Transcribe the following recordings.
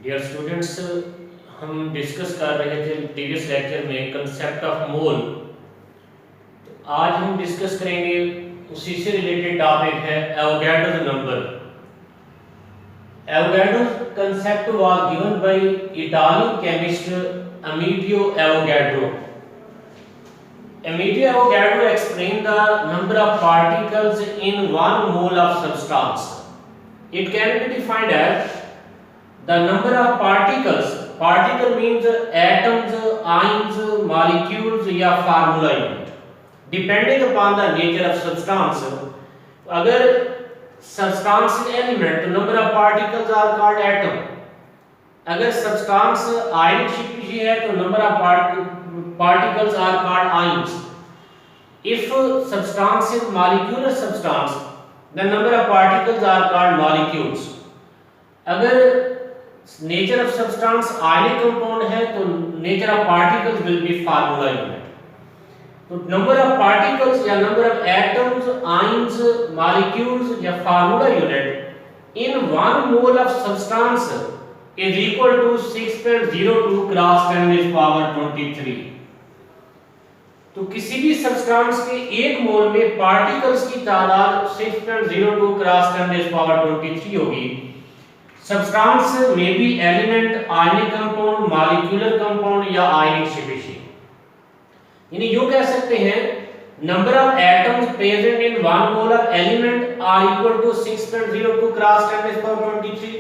Dear students, हम discuss कर रहे थे प्रीवियस लेक्चर में कंसेप्ट ऑफ मोल। तो आज हम डिस्कस करेंगे उसी से रिलेटेड टॉपिक है Avogadro's number. Avogadro's concept was given by Italian chemist Amedeo Avogadro. Emilio Avogadro explained the number of particles in 1 mole of substance. It can be defined as the number of particles. Particle means atoms, ions, molecules या formula unit. Depending upon the nature of substance, अगर substance is element, तो number of particles are called atom. अगर substance ionic species है तो number of particles are called ions. If substance is molecular substance, the number of particles are called molecules. अगर nature of substance ionic compound है तो nature of particles will be formula unit. तो number of particles या number of atoms, ions, molecules या formula unit in 1 mole of substance is equal to 6.02 cross 10⁻23। तो किसी भी substance के एक मोल में पार्टिकल्स की तादाद 6.02 क्रॉस 10⁻23 होगी। सब्सटेंस में भी element, ionic compound, molecular compound या आयनिक स्पीशीज। यानी यूं कह सकते हैं number of atoms present in 1 mole of element are equal to 6.02 cross 10⁻23।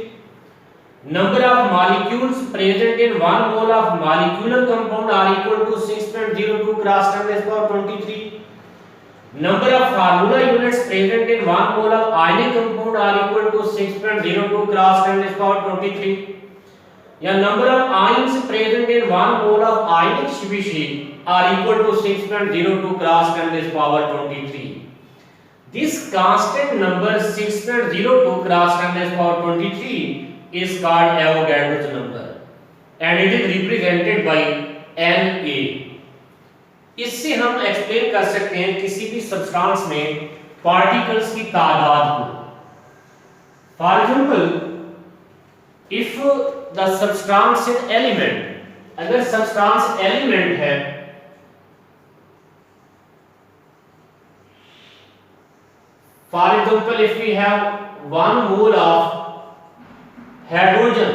Number of molecules present in 1 mole of molecular compound are equal to 6.02 cross 10⁻23. Number of formula units present in 1 mole of ionic compound are equal to 6.02 cross 10⁻23. या number of ions present in 1 mole of ionic species are equal to 6.02 cross 10⁻23. This constant number 6.02 cross 10⁻23 is called Avogadro's number and it is represented by Na। इससे हम explain कर सकते हैं किसी भी substance में particles की तादाद को। For example, if the substance is element, अगर सब्सटेंस एलिमेंट है for example if we have 1 mole of hydrogen.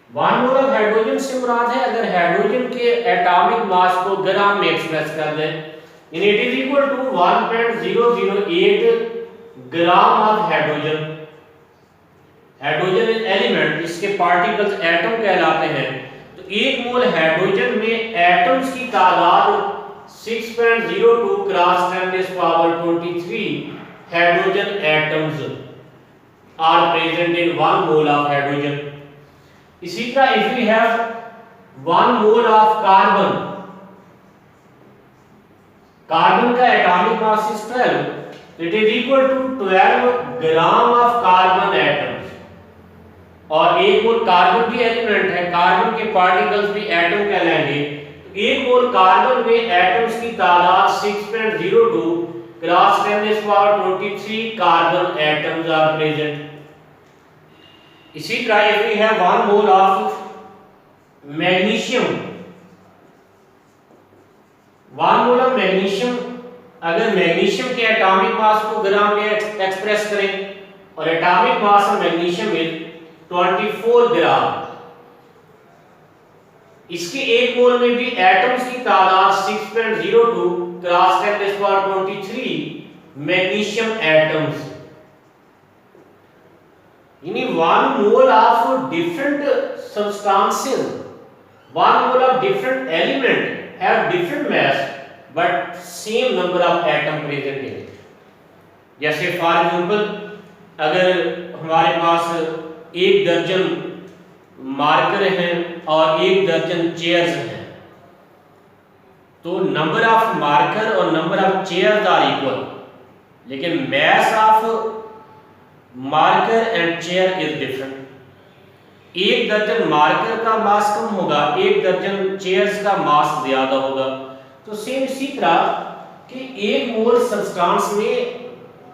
1 mole of hydrogen से मुराद है अगर हाइड्रोजन के एटॉमिक मास को ग्राम में एक्सप्रेस कर दें, in it is equal to 1.008 gram of hydrogen. Hydrogen is element, इसके पार्टिकल्स एटम कहलाते हैं। तो 1 मोल हाइड्रोजन में एटम्स की तादाद 6.02 cross 10⁻23 hydrogen atoms are present in 1 mole of hydrogen. इसी तरह if we have 1 mole of carbon, carbon का atomic mass is 12, it is equal to 12 gram of carbon atoms। और 1 मोल कार्बन भी element है, carbon के particles भी atom कहलाएंगे। 1 mole carbon में एटम्स की तादाद 6.02 cross 10⁻23 carbon atoms are present. इसी तरह if we have 1 mole of magnesium, 1 mole of magnesium, अगर मैग्नीशियम के एटॉमिक मास को ग्राम में एक्सप्रेस करें और atomic mass of magnesium is 24 ग्राम, इसके 1 मोल में भी एटम्स की तादाद 6.02 क्रॉस 10⁻23 मैग्नीशियम एटम्स। यानी 1 mole of different substances, 1 mole of different element have different mass but same number of atom present in it। जैसे फॉर एग्जांपल अगर हमारे पास 1 दर्जन मार्कर हैं और 1 दर्जन चेयर्स हैं, तो नंबर ऑफ मार्कर और number of chairs are equal, लेकिन mass of marker and chair is different. 1 दर्जन मार्कर का मास कम होगा, 1 दर्जन चेयर्स का मास ज्यादा होगा। तो सेम इसी तरह कि 1 मोल सब्सटेंस में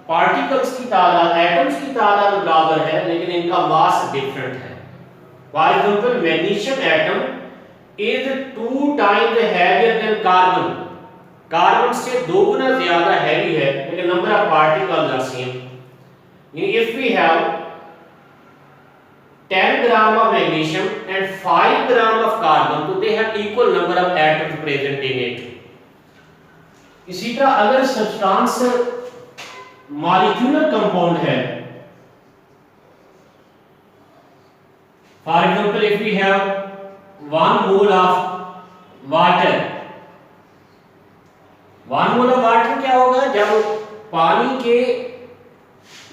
पार्टिकल्स की तादाद, एटम्स की तादाद बराबर है, लेकिन इनका मास डिफरेंट है। For example, magnesium atom is 2 times heavier than carbon. कार्बन से 2 गुना ज्यादा हैवी है, लेकिन number of particles are same. If we have 10 gram of magnesium and 5 gram of carbon, तो they have equal number of atoms present in it. इसी तरह अगर सब्सटेंस मॉलिक्यूलर कंपाउंड है, for example if we have 1 mole of water, 1 mole of water क्या होगा, जब पानी के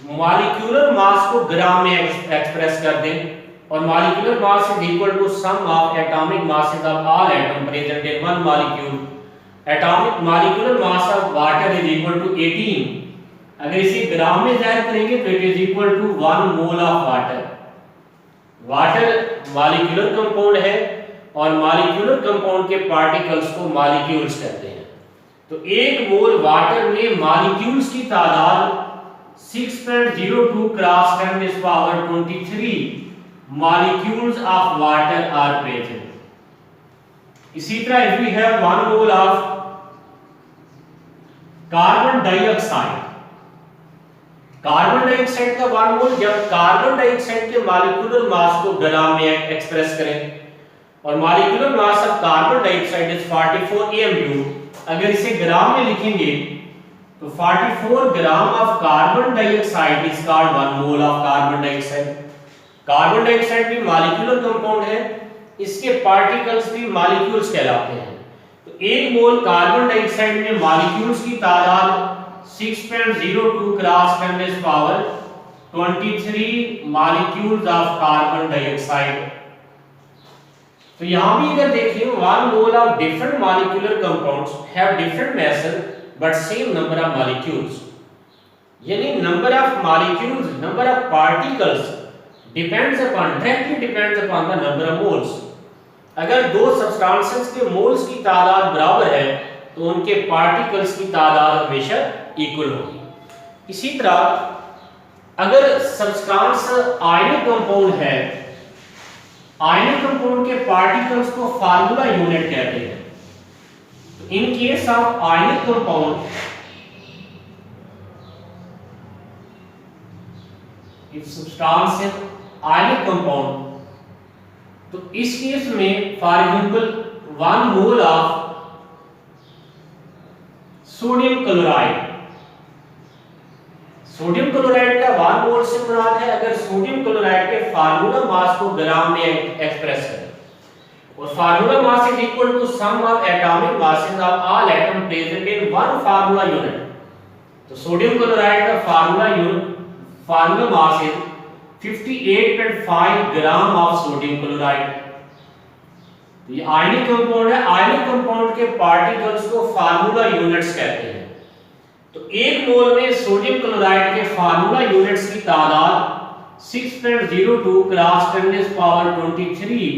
मॉलिक्यूलर मास को ग्राम में एक्सप्रेस कर दें, और molecular mass is equal to sum of atomic masses of all atom present in one molecule. Atomic molecular mass of water is equal to 18. अगर इसे ग्राम में जाहिर करेंगे तो it is equal to 1 mole of water. Water molecular compound है और molecular compound के particles को मॉलिक्यूल्स कहते हैं. तो 1 मोल वाटर में मॉलिक्यूल्स की तादाद 6.02 cross 10⁻23 molecules of water are present. इसी तरह if we have 1 mole of carbon dioxide, carbon dioxide का 1 मोल, जब कार्बन डाइऑक्साइड के मॉलिक्यूलर मास को ग्राम में एक्सप्रेस करें, और molecular mass of carbon dioxide is 44 AMU, अगर इसे ग्राम में लिखेंगे तो 44 gram of carbon dioxide is called 1 mole of carbon dioxide. Carbon dioxide भी मॉलिक्यूलर कंपाउंड है, इसके पार्टिकल्स भी मॉलिक्यूल्स कहलाते हैं. तो 1 मोल कार्बन डाइऑक्साइड में मॉलिक्यूल्स की तादाद 6.02 cross 10⁻23 molecules of carbon dioxide. तो यहां भी अगर देखिए 1 mole of different molecular compounds have different masses but same number of molecules. यानी number of molecules, number of particles directly depends upon the number of moles. अगर दो substances के moles की तादाद बराबर है तो उनके पार्टिकल्स की तादाद हमेशा इक्वल होगी. इसी तरह अगर सब्सटेंस आयनिक कंपाउंड है, आयनिक कंपाउंड के पार्टिकल्स को फार्मूला यूनिट कहते हैं. तो in case of ionic compound, if substance is ionic compound, तो इस केस में for example 1 mole of sodium chloride, sodium chloride का 1 मोल से मुराद है अगर सोडियम क्लोराइड के फार्मूला मास को ग्राम में एक्सप्रेस करें, और formula mass is equal to sum of atomic masses of all atom present in one formula unit. तो सोडियम क्लोराइड का formula mass is 58.5 gram of sodium chloride. ये ionic compound है, ionic compound के particles को formula units कहते हैं. तो 1 mole में सोडियम क्लोराइड के फार्मूला यूनिट्स की तादाद 6.02 cross 10⁻23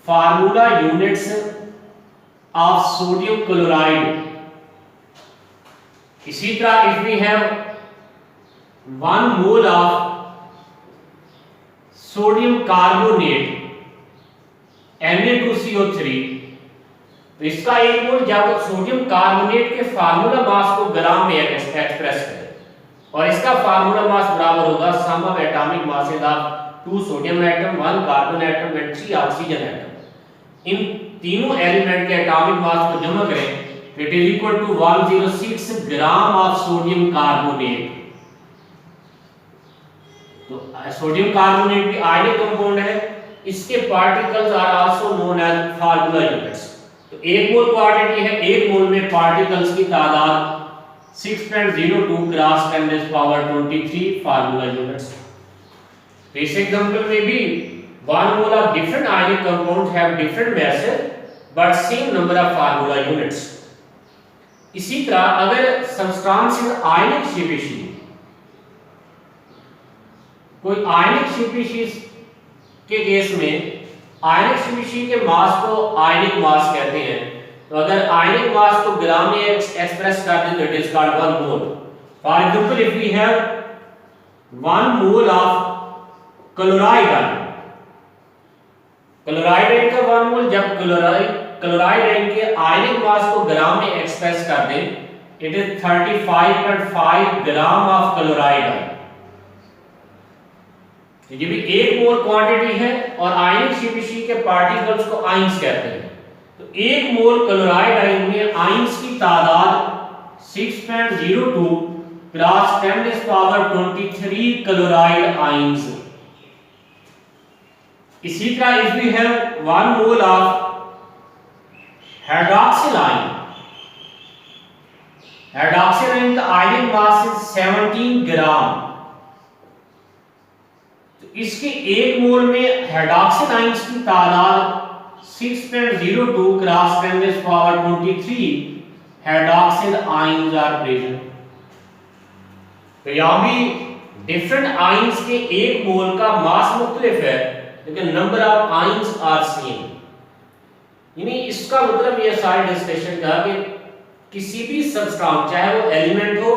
formula units of sodium chloride. इसी तरह if we have 1 mole of sodium carbonate Na2CO3, तो इसका 1 मोल जब सोडियम कार्बोनेट के फार्मूला मास को ग्राम में एक्सप्रेस करें, और इसका फार्मूला मास बराबर होगा sum of atomic masses of 2 sodium atom, 1 carbon atom and 3 oxygen atom. इन तीनों एलिमेंट के एटॉमिक मास को जमा करें, it is equal to 106 gram of sodium carbonate. तो सोडियम कार्बोनेट भी आयनिक कंपाउंड है, इसके particles are also known as formula units. तो 1 मोल क्वांटिटी है, 1 मोल में पार्टिकल्स की तादाद 6.02 क्रॉस 10⁻23 फार्मूला यूनिट्स. तो इस एग्जांपल में भी 1 mole of different ionic compounds have different masses but same number of formula units. इसी तरह अगर सब्सटेंस इज आयनिक स्पीशीज, कोई आयनिक स्पीशीज के केस में आयनिक स्पीशीज के मास को आयनिक मास कहते हैं. तो अगर आयनिक मास को ग्राम में एक्सप्रेस कर दें तो it is called 1 mole. For example if we have 1 mole of chloride ion, chloride ion का 1 मोल, जब क्लोराइड आयन के आयनिक मास को ग्राम में एक्सप्रेस कर दें, it is 35.5 gram of chloride ion. ये भी 1 मोल क्वांटिटी है और आयनिक स्पीशीज के पार्टिकल्स को आयंस कहते हैं। तो 1 मोल क्लोराइड आयन में आयंस की तादाद 6.02 क्रॉस 10⁻23 क्लोराइड आयंस। इसी तरह if we have 1 mole of hydroxyl ion, hydroxyl ion का आयनिक मास इज 17 ग्राम। तो इसके 1 मोल में हाइड्रॉक्सिल आयंस की तादाद 6.02 cross 10⁻23 hydroxyl ions are present. तो यहां भी डिफरेंट आयंस के 1 मोल का मास मुख्तलिफ है, लेकिन number of ions are same. यानी इसका मतलब ये सारे डिस्कशन का कि किसी भी सब्सटेंस, चाहे वो एलिमेंट हो,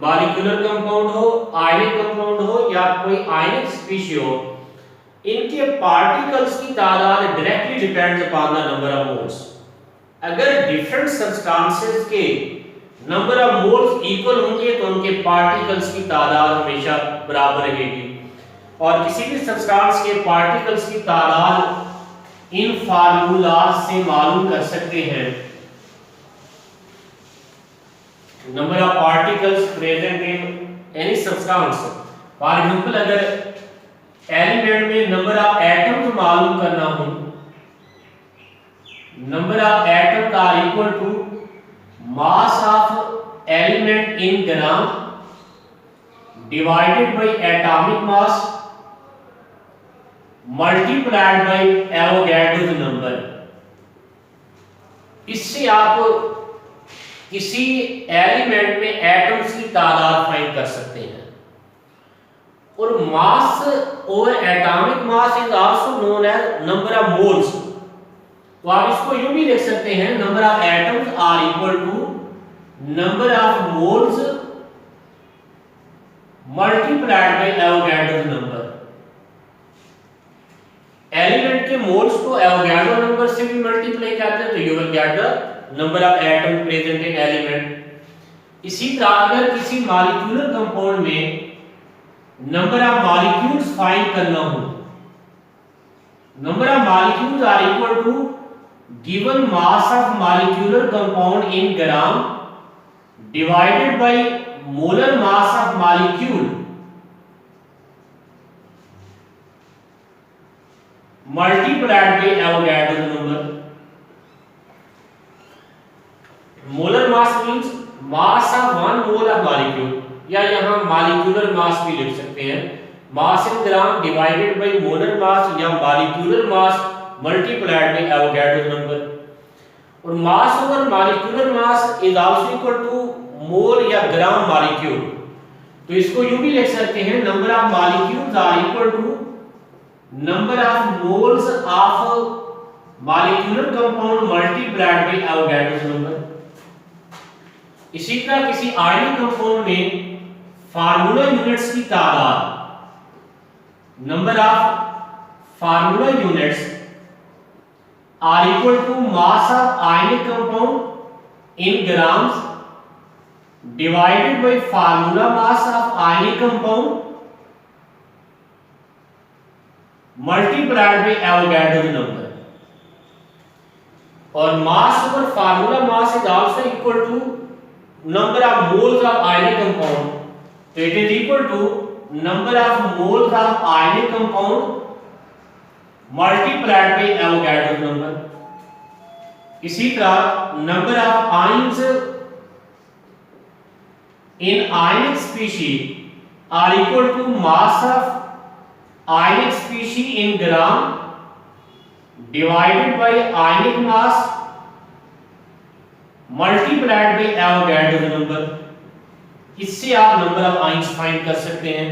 मॉलिक्यूलर कंपाउंड हो, आयनिक कंपाउंड हो या कोई आयनिक स्पीशी हो, इनके पार्टिकल्स की तादाद directly depends upon the number of moles. अगर डिफरेंट सब्सटेंसेस के नंबर ऑफ मोल्स इक्वल होंगे तो उनके पार्टिकल्स की तादाद हमेशा बराबर रहेगी। और किसी भी सब्सटेंस के पार्टिकल्स की तादाद इन फार्मूलाज से मालूम कर सकते हैं। Number of particles present in any substance, for example अगर एलिमेंट में नंबर ऑफ एटम्स मालूम करना हो, number of atoms are equal to mass of element in gram divided by atomic mass multiplied by Avogadro's number. इससे आप किसी element में atoms की तादाद फाइंड कर सकते हैं। और मास और atomic mass is also known as number of moles. तो आप इसको यूं भी लिख सकते हैं, number of atoms are equal to number of moles multiplied by Avogadro number. Element के मोल्स को एवोगैड्रो नंबर से भी मल्टीप्लाई करते हैं तो you will get the number of atoms present in element. इसी तरह अगर किसी मॉलिक्यूलर कंपाउंड में नंबर ऑफ मॉलिक्यूल्स फाइंड करना हो, number of molecules are equal to given mass of molecular compound in gram divided by molar mass of molecule multiplied by Avogadro number. Molar mass means mass of 1 mole of molecule, या यहां molecular mass भी लिख सकते हैं, mass in gram divided by molar mass या molecular mass multiplied by Avogadro number. और mass over molecular mass is also equal to mole या gram molecule. तो इसको यूं भी लिख सकते हैं, number of molecules are equal to number of moles of molecular compound multiplied by Avogadro number. इसी तरह किसी आयनिक कंपाउंड में फार्मूला यूनिट्स की तादाद, number of formula units are equal to mass of ionic compound in grams divided by formula mass of ionic compound multiplied by Avogadro number. और mass over formula mass is also equal to number of moles of ionic compound, so it is equal to number of moles of ionic compound multiplied by Avogadro number। इसी तरह number of ions in ionic species are equal to mass of ionic species in gram divided by ionic mass multiplied by Avogadro number. इससे आप number of ions find कर सकते हैं।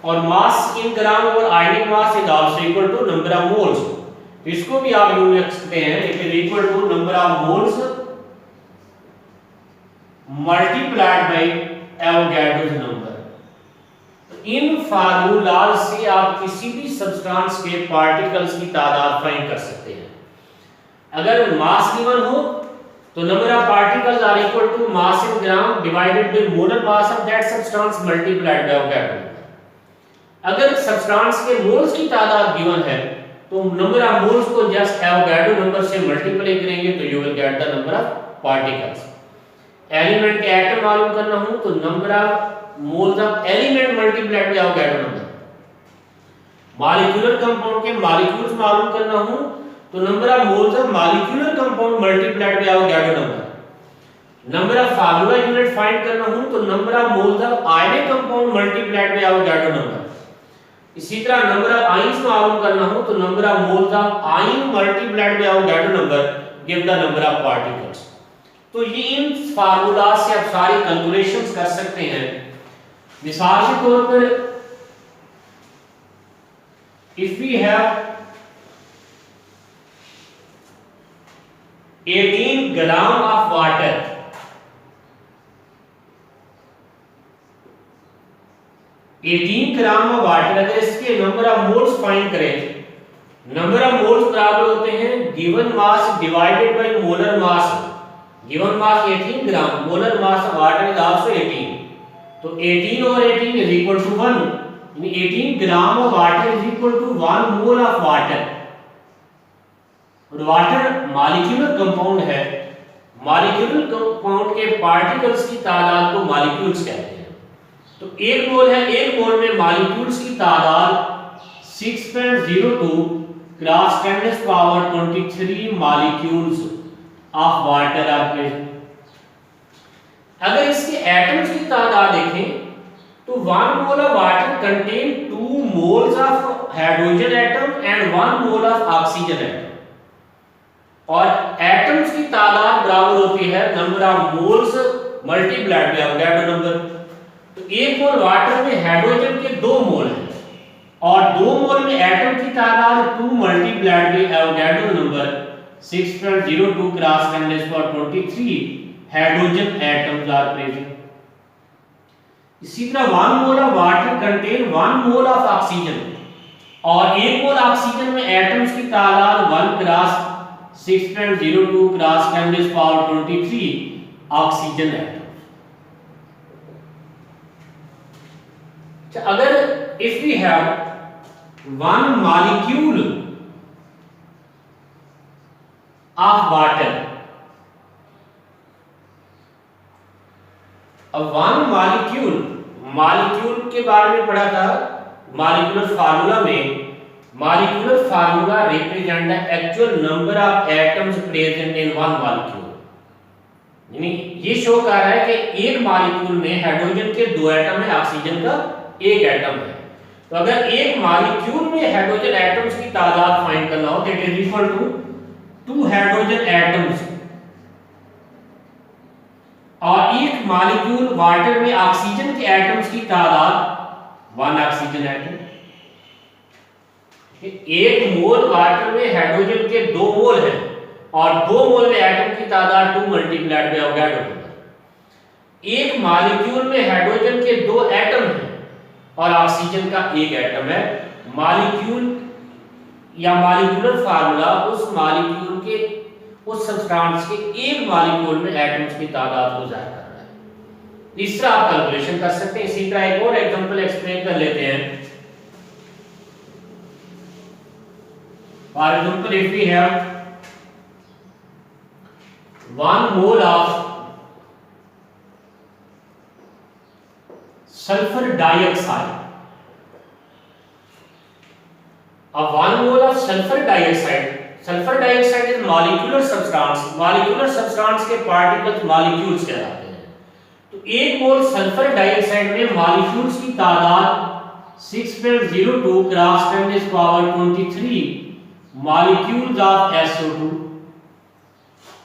और मास in gram और ionic mass is also equal to number of moles. तो इसको भी आप यूं लिख सकते हैं, it is equal to number of moles multiplied by Avogadro number. तो इन फार्मूलाज से आप किसी भी सब्सटेंस के पार्टिकल्स की तादाद फाइंड कर सकते हैं। अगर मास गिवन हो तो number of particles are equal to mass in gram divided by molar mass of that substance multiplied by Avogadro. अगर सब्सटेंस के मोल्स की तादाद गिवन है तो नंबर ऑफ मोल्स को जस्ट एवोगैड्रो नंबर से मल्टीप्लाई करेंगे तो you will get the number of particles. Element के एटम मालूम करना हो तो number of moles of element multiplied by Avogadro number. Molecular compound के मॉलिक्यूल्स मालूम करना हो तो number of moles of molecular compound multiplied by Avogadro number. Number of formula unit find करना हो तो number of moles of ionic compound multiplied by Avogadro number. इसी तरह नंबर ऑफ आयंस मालूम करना हो तो number of moles of ion multiplied by Avogadro number give the number of particles. तो ये इन फार्मूला से आप सारी कैलकुलेशंस कर सकते हैं। मिसाल के तौर पर if we have 18 gram of water, 18 gram of water, अगर इसके नंबर ऑफ मोल्स फाइंड करें, नंबर ऑफ मोल्स बराबर होते हैं given mass divided by molar mass. Given mass 18 gram, molar mass of water is also 18, तो 18 और 18 is equal to 1, यानी 18 gram of water is equal to 1 mole of water. और water molecular compound है, molecular compound के particles की तादाद को molecules कहते हैं। तो एक मोल है, एक मोल में मॉलिक्यूल्स की तादाद 6.02 cross 10⁻23 molecules of water are present. अगर इसके एटम्स की तादाद देखें तो 1 mole of water contain 2 moles of hydrogen atom and 1 mole of oxygen atom. और एटम्स की तादाद बराबर होती है number of moles multiplied by Avogadro number. तो एक मोल वाटर में हाइड्रोजन के 2 मोल हैं और 2 मोल में एटम की तादाद 2 multiplied by Avogadro number 6.02 cross 10⁻23 hydrogen atoms are present. इसी तरह 1 mole of water contain 1 mole of oxygen और 1 मोल ऑक्सीजन में एटम्स की तादाद 1 क्रॉस 6.02 क्रॉस 10⁻23 ऑक्सीजन एटम। अगर if we have 1 molecule of water, अब 1 मॉलिक्यूल के बारे में पढ़ा था मॉलिक्यूलर फार्मूला में। Molecular formula represent the actual number of atoms present in 1 molecule, यानी ये शो कर रहा है कि एक मॉलिक्यूल में हाइड्रोजन के 2 एटम है, ऑक्सीजन का 1 एटम है। तो अगर एक मॉलिक्यूल में हाइड्रोजन एटम्स की तादाद फाइंड करना हो that is equal to 2 hydrogen atoms, और एक मॉलिक्यूल वाटर में ऑक्सीजन के एटम्स की तादाद 1 ऑक्सीजन एटम। एक मोल वाटर में हाइड्रोजन के 2 मोल हैं और 2 मोल में एटम की तादाद 2 मल्टीप्लाइड बाय एवोगैड्रो नंबर। एक मॉलिक्यूल में हाइड्रोजन के 2 एटम हैं और ऑक्सीजन का 1 एटम है। मॉलिक्यूल या मॉलिक्यूलर फार्मूला उस मॉलिक्यूल के उस सब्सटेंस के एक मॉलिक्यूल में एटम्स की तादाद को जाहिर कर रहा है। इस तरह आप कैलकुलेशन कर सकते हैं। इसी तरह एक और एग्जांपल एक्सप्लेन कर लेते हैं। For example if we have 1 mole of sulphur dioxide, अब 1 mole of sulphur dioxide, sulphur dioxide is molecular substance, molecular substance के पार्टिकल्स मॉलिक्यूल्स कहलाते हैं। तो 1 मोल सल्फर डाइऑक्साइड में मॉलिक्यूल्स की तादाद 6.02 क्रॉस 10⁻23 मॉलिक्यूल्स ऑफ SO2।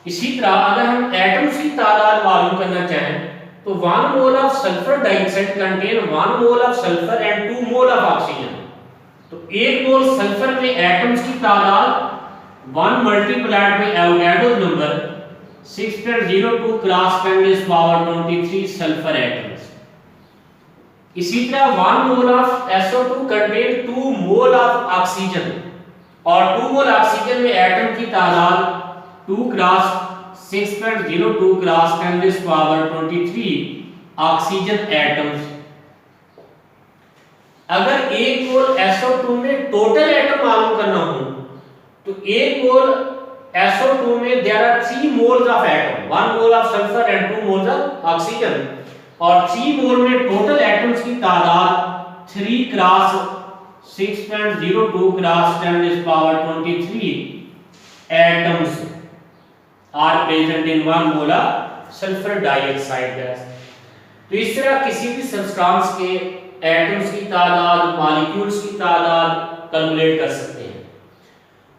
इसी तरह अगर हम एटम्स की तादाद मालूम करना चाहें तो 1 mole of sulphur dioxide contain 1 mole of sulphur and 2 mole of oxygen. तो 1 मोल सल्फर में एटम्स की तादाद 1 multiplied by Avogadro number 6.02 cross 10⁻23 sulphur atoms. इसी तरह 1 mole of SO2 contain 2 mole of oxygen, और 2 मोल ऑक्सीजन में एटम की तादाद 2 क्रॉस 6.02 क्रॉस 10⁻23 ऑक्सीजन एटम्स। अगर 1 मोल SO2 में टोटल एटम मालूम करना हो तो 1 मोल SO2 में there are 3 moles of atom, 1 mole of sulphur and 2 moles of oxygen, और 3 मोल में टोटल एटम्स की तादाद 3 cross 6.02 cross 10⁻23 atoms are present in 1 mole of sulphur dioxide gas. तो इस तरह किसी भी सब्सटेंस के एटम्स की तादाद, मॉलिक्यूल्स की तादाद कैलकुलेट कर सकते हैं।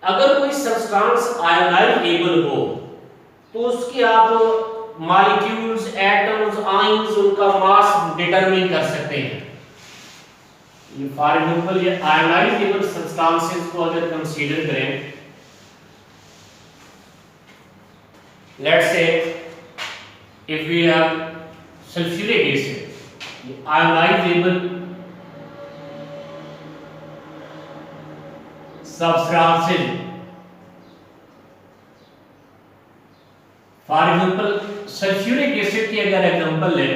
अगर कोई सब्सटेंस आयोनाइजेबल हो तो उसके आप मॉलिक्यूल्स, एटम्स, आयंस, उनका मास डिटरमिन कर सकते हैं। ये फॉर एग्जांपल ये आयोनाइजेबल सब्सटेंसेस को अगर कंसीडर करें, let's say if we have sulphuric acid, ionisable substances, for example sulphuric acid की अगर एग्जांपल लें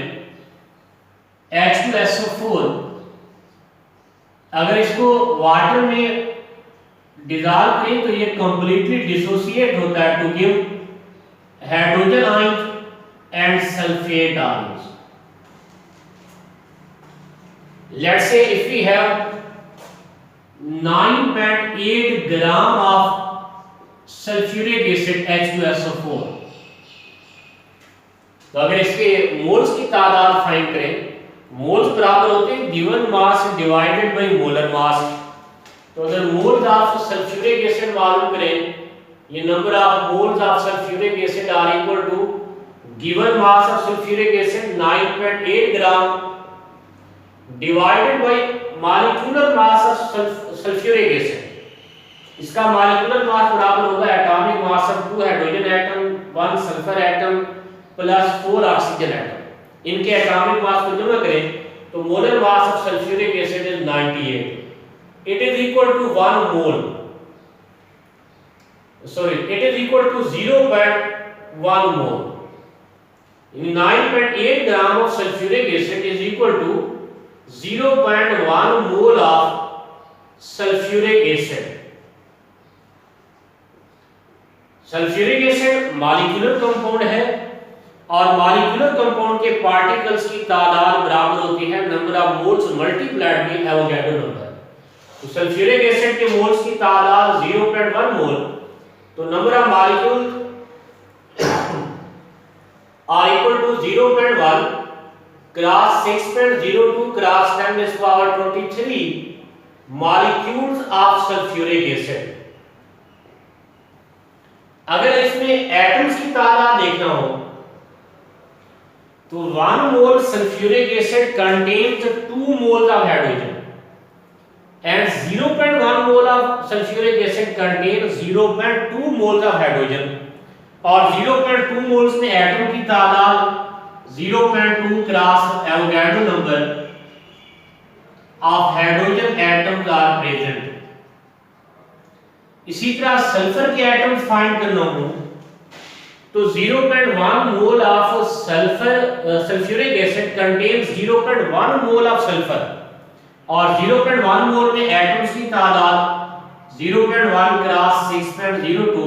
H2SO4, अगर इसको वाटर में डिसॉल्व करें तो ये कंप्लीटली डिसोसिएट होता है to give hydrogen ions and sulphate ions. Let's say if we have 9.8 gram of sulfuric acid H2SO4, तो अगर इसके मोल्स की तादाद फाइंड करें, मोल्स बराबर होते हैं given mass divided by molar mass. तो अगर मोल्स ऑफ सल्फ्यूरिक एसिड मालूम करें, ये number of moles of sulphuric acid are equal to given mass of sulphuric acid 9.8 gram divided by molecular mass of sulphuric acid. इसका molecular mass बराबर होगा atomic mass of 2 hydrogen atom, 1 sulphur atom plus 4 oxygen atom. इनके atomic mass को जमा करें तो molar mass of sulphuric acid is 98। It is equal to 1 mole, sorry it is equal to 0.1 mole. 9.8 gram of sulphuric acid is equal to 0.1 mole of sulphuric acid. Sulphuric acid molecular compound है और molecular compound के particles की तादाद बराबर होती है number of moles multiplied by Avogadro number. तो sulphuric acid के मोल्स की तादाद 0.1 मोल, तो number of molecule are equal to 0.1 cross 6.02 cross 10⁻23 molecules of sulphuric acid. अगर इसमें एटम्स की तादाद देखना हो तो 1 mole sulphuric acid contains 2 moles of hydrogen and 0.1 mole of sulphuric acid contain 0.2 moles of hydrogen, और 0.2 मोल्स में एटम की तादाद 0.2 cross Avogadro number of hydrogen atoms are present. इसी तरह सल्फर के एटम्स फाइंड करना हो तो 0.1 mole of sulphuric acid contains 0.1 mole of sulphur, और 0.1 मोल में एटम्स की तादाद 0.1 cross 6.02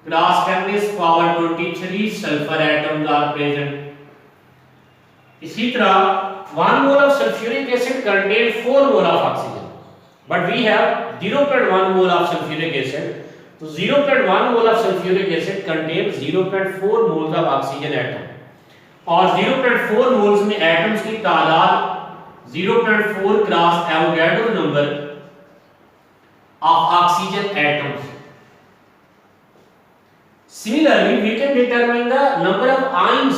cross 10⁻23 sulphur atoms are present. इसी तरह 1 mole of sulphuric acid contain 4 mole of oxygen, but we have 0.1 mole of sulphuric acid, तो 0.1 mole of sulphuric acid contain 0.4 moles of oxygen atom, और 0.4 moles में atoms की तादाद 0.4 cross Avogadro number of oxygen atoms. Similarly, we can determine the number of ions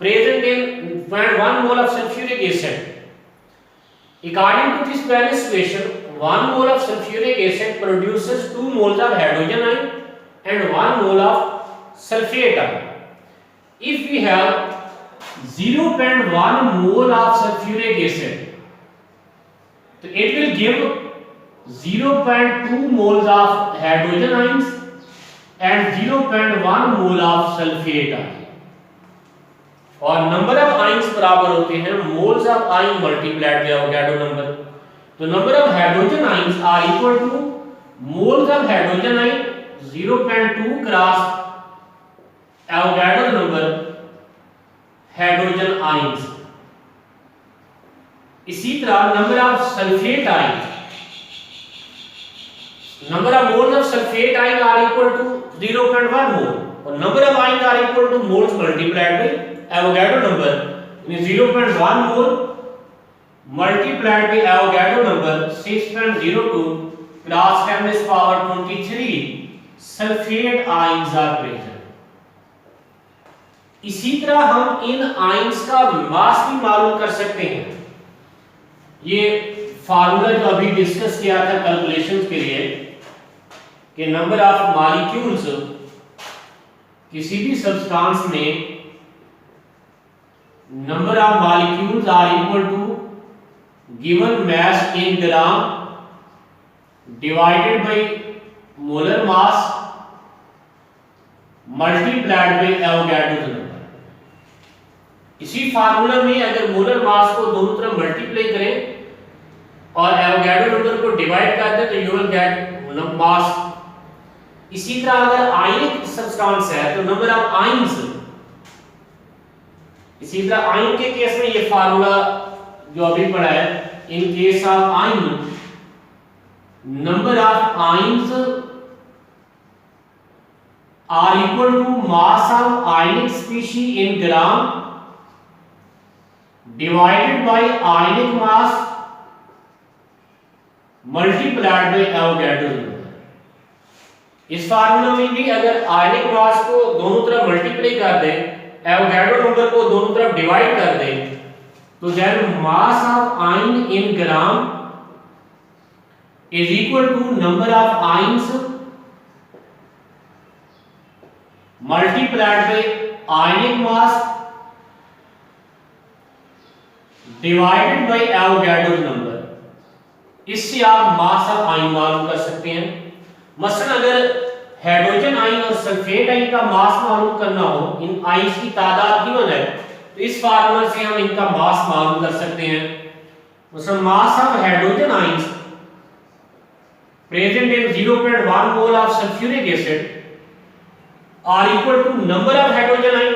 present in 1 mole of sulfuric acid. According to this Paris equation, 1 mole of sulfuric acid produces 2 moles of hydrogen ion and 1 mole of sulfate ion. If we have 0.1 mole of sulfuric acid तो it will give 0.2 moles of hydrogen ions and 0.1 mole of sulfate ion, और number of ions बराबर होते हैं moles of ion multiplied by Avogadro number. तो number of hydrogen ions are equal to moles of hydrogen ion 0.2 cross Avogadro number hydrogen ions. इसी तरह number of sulphate ion, number of moles of sulphate ion are equal to 0.1 mole, और number of ion are equal to moles multiplied by Avogadro number, यानी 0.1 mole multiplied by Avogadro number 6.02 cross 10⁻23 sulphate ions are present. इसी तरह हम इन ions का मास भी मालूम कर सकते हैं। ये फार्मूला जो अभी डिस्कस किया था कैलकुलेशंस के लिए कि नंबर ऑफ मॉलिक्यूल्स किसी भी सब्सटेंस में, number of molecules are equal to given mass in gram divided by molar mass multiplied by Avogadro number. इसी फार्मूला में अगर मोलर मास को दोनों तरफ मल्टीप्लाई करें और एवोगाड्रो नंबर को डिवाइड कर दें तो यू विल गेट मास। इसी तरह अगर आयनिक सब्सटेंस है तो नंबर ऑफ आयंस, इसी तरह आयन के केस में ये फार्मूला जो अभी पढ़ा है, in case of ion number of ions are equal to mass of ionic species in gram divided by ionic mass multiplied by Avogadro number. इस फार्मूला में भी अगर आयनिक मास को दोनों तरफ मल्टीप्लाई कर दें, एवोगाड्रो नंबर को दोनों तरफ डिवाइड कर दें, तो then mass of ion in gram is equal to number of ions multiplied by ionic mass divided by Avogadro number. इससे आप मास ऑफ आयन मालूम कर सकते हैं। मसलन अगर हाइड्रोजन आयन और सल्फेट आयन का मास मालूम करना हो, इन आयंस की तादाद गिवन है, तो इस फार्मूला से हम इनका मास मालूम कर सकते हैं। मसलन mass of hydrogen ions present in 0.1 mole of sulphuric acid are equal to number of hydrogen ion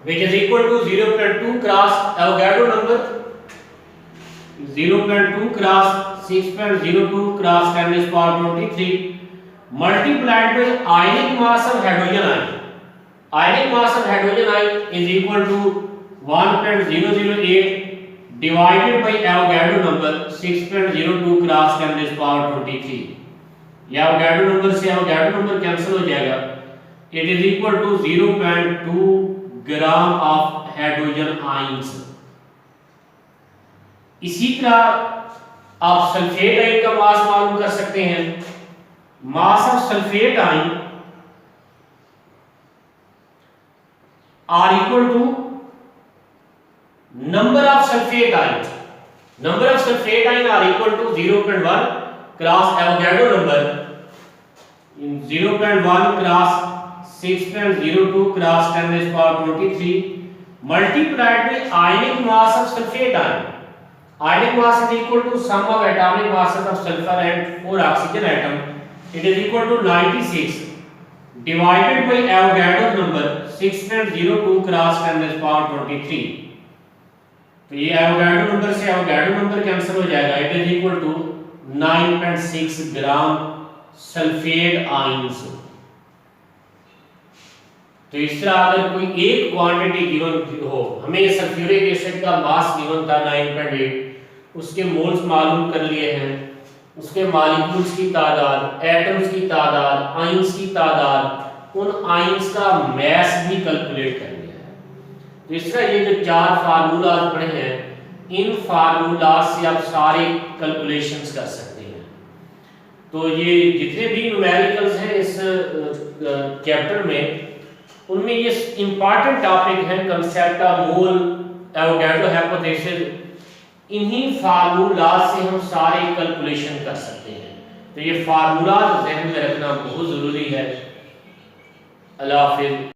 which is equal to 0.2 cross Avogadro number, 0.2 cross 6.02 cross 10⁻23 multiplied by ionic mass of hydrogen ion. Ionic mass of hydrogen ion is equal to 1.008 divided by Avogadro number 6.02 cross 10⁻23। यह Avogadro number से Avogadro number cancel हो जाएगा। It is equal to 0.2 gram of hydrogen ions. इसी तरह आप sulphate ion का मास मालूम कर सकते हैं। Mass of sulphate ion are equal to number of sulphate ion. Number of sulphate ion are equal to 0.1 cross Avogadro number, 0.1 cross 6.02 cross 10⁻23 multiplied by ionic mass of sulfate ion. Ionic mass is equal to sum of atomic masses of sulfur and 4 oxygen atom. It is equal to 96 divided by Avogadro number 6.02 cross 10⁻23। तो ये Avogadro number से Avogadro number cancel हो जाएगा। It is equal to 9.6 gram sulphate ions. तो इस तरह अगर कोई एक क्वांटिटी गिवन हो, हमें सल्फ्यूरिक एसिड का मास गिवन था 9.8, उसके मोल्स मालूम कर लिए हैं, उसके मॉलिक्यूल्स की तादाद, एटम्स की तादाद, आयंस की तादाद, उन आयंस का मास भी कैलकुलेट कर लिया है। तो इस तरह ये जो चार फार्मूला पढ़े हैं, इन फार्मूला से आप सारे कैलकुलेशंस कर सकते हैं। तो ये जितने भी न्यूमेरिकल्स हैं इस चैप्टर में, उनमें ये इंपॉर्टेंट टॉपिक है concept of mole, Avogadro hypothesis, इन्हीं फार्मूला से हम सारे कैलकुलेशन कर सकते हैं। तो ये फार्मूला ज़हन में रखना बहुत ज़रूरी है। अल्लाह हाफिज़।